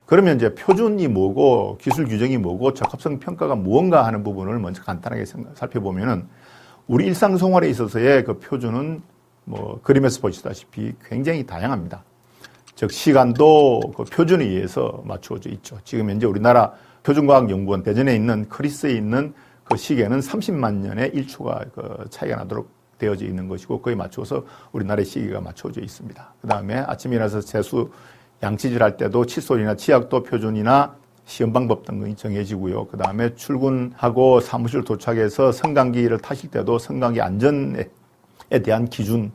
그러면 이제 표준이 뭐고 기술 규정이 뭐고 적합성 평가가 무언가 하는 부분을 먼저 간단하게 살펴보면은 우리 일상생활에 있어서의 그 표준은 뭐 그림에서 보시다시피 굉장히 다양합니다. 즉 시간도 그 표준에 의해서 맞추어져 있죠. 지금 현재 우리나라 표준과학연구원 대전에 있는 크리스에 있는 그 시계는 30만 년의 1초가 그 차이가 나도록 되어져 있는 것이고 그에 맞춰서 우리나라의 시계가 맞춰져 있습니다. 그 다음에 아침에 일어나서 세수 양치질 할 때도 칫솔이나 치약도 표준이나 시험 방법 등이 정해지고요. 그 다음에 출근하고 사무실 도착해서 승강기를 타실 때도 승강기 안전에 대한 기준이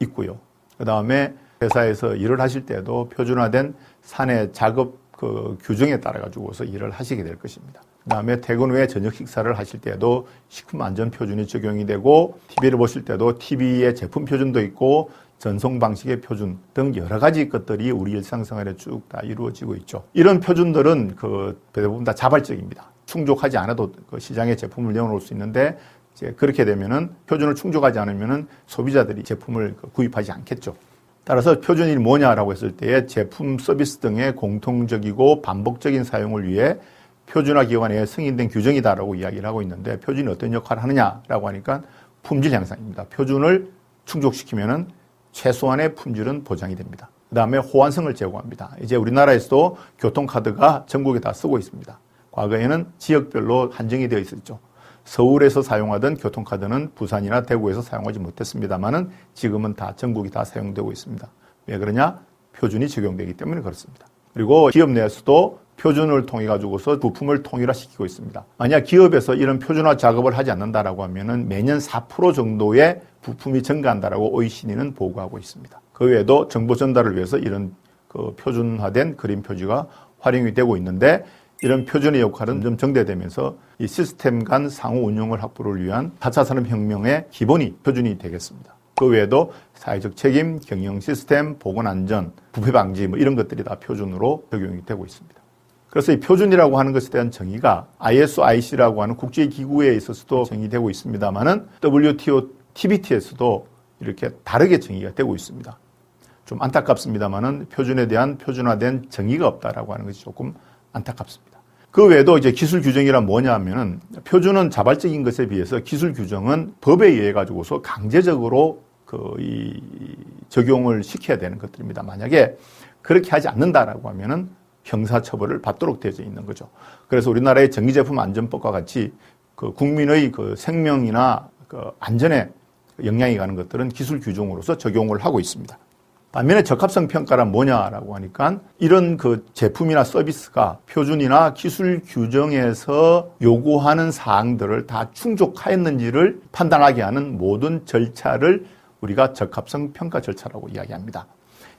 있고요. 그 다음에 회사에서 일을 하실 때도 표준화된 사내 작업 그 규정에 따라 가지고서 일을 하시게 될 것입니다. 그 다음에 퇴근 후에 저녁 식사를 하실 때도 식품 안전 표준이 적용이 되고 TV를 보실 때도 TV의 제품 표준도 있고 전송 방식의 표준 등 여러 가지 것들이 우리 일상생활에 쭉 다 이루어지고 있죠. 이런 표준들은 그 대부분 다 자발적입니다. 충족하지 않아도 그 시장에 제품을 내어놓을 수 있는데 이제 그렇게 되면은 표준을 충족하지 않으면은 소비자들이 제품을 구입하지 않겠죠. 따라서 표준이 뭐냐라고 했을 때에 제품, 서비스 등의 공통적이고 반복적인 사용을 위해 표준화 기관에 승인된 규정이다라고 이야기를 하고 있는데 표준이 어떤 역할을 하느냐라고 하니까 품질 향상입니다. 표준을 충족시키면은 최소한의 품질은 보장이 됩니다. 그 다음에 호환성을 제공합니다. 이제 우리나라에서도 교통카드가 전국에 다 쓰고 있습니다. 과거에는 지역별로 한정이 되어 있었죠. 서울에서 사용하던 교통카드는 부산이나 대구에서 사용하지 못했습니다만은 지금은 다 전국이 다 사용되고 있습니다. 왜 그러냐? 표준이 적용되기 때문에 그렇습니다. 그리고 기업 내에서도 표준을 통해 가지고서 부품을 통일화시키고 있습니다. 만약 기업에서 이런 표준화 작업을 하지 않는다라고 하면은 매년 4% 정도의 부품이 증가한다라고 OECD는 보고하고 있습니다. 그 외에도 정보 전달을 위해서 이런 그 표준화된 그림 표지가 활용이 되고 있는데 이런 표준의 역할은 좀 정대되면서 이 시스템 간 상호 운용을 확보를 위한 4차 산업혁명의 기본이 표준이 되겠습니다. 그 외에도 사회적 책임, 경영 시스템, 보건 안전, 부패 방지 뭐 이런 것들이 다 표준으로 적용이 되고 있습니다. 그래서 이 표준이라고 하는 것에 대한 정의가 ISO, IC라고 하는 국제기구에 있어서도 정의되고 있습니다만은 WTO, TBT에서도 이렇게 다르게 정의가 되고 있습니다. 좀 안타깝습니다만은 표준에 대한 표준화된 정의가 없다라고 하는 것이 조금 안타깝습니다. 그 외에도 이제 기술 규정이란 뭐냐 하면은 표준은 자발적인 것에 비해서 기술 규정은 법에 의해 가지고서 강제적으로 이 적용을 시켜야 되는 것들입니다. 만약에 그렇게 하지 않는다라고 하면은 형사처벌을 받도록 되어 있는 거죠. 그래서 우리나라의 전기제품안전법과 같이 그 국민의 그 생명이나 그 안전에 영향이 가는 것들은 기술 규정으로서 적용을 하고 있습니다. 반면에 적합성 평가란 뭐냐라고 하니까 이런 그 제품이나 서비스가 표준이나 기술 규정에서 요구하는 사항들을 다 충족하였는지를 판단하게 하는 모든 절차를 우리가 적합성 평가 절차라고 이야기합니다.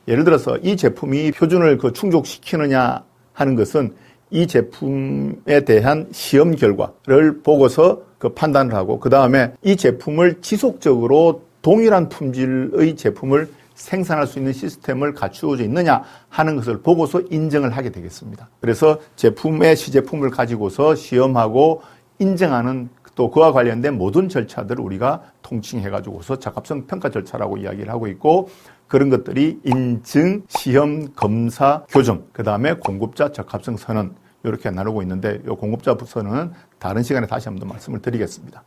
예를 들어서 이 제품이 표준을 충족시키느냐 하는 것은 이 제품에 대한 시험 결과를 보고서 판단을 하고 그 다음에 이 제품을 지속적으로 동일한 품질의 제품을 생산할 수 있는 시스템을 갖추어져 있느냐 하는 것을 보고서 인정을 하게 되겠습니다. 그래서 제품의 시제품을 가지고서 시험하고 인정하는 또 그와 관련된 모든 절차들을 우리가 통칭해가지고서 적합성 평가 절차라고 이야기를 하고 있고 그런 것들이 인증, 시험, 검사, 교정, 그 다음에 공급자 적합성 선언 이렇게 나누고 있는데 이 공급자 선언은 다른 시간에 다시 한번 말씀을 드리겠습니다.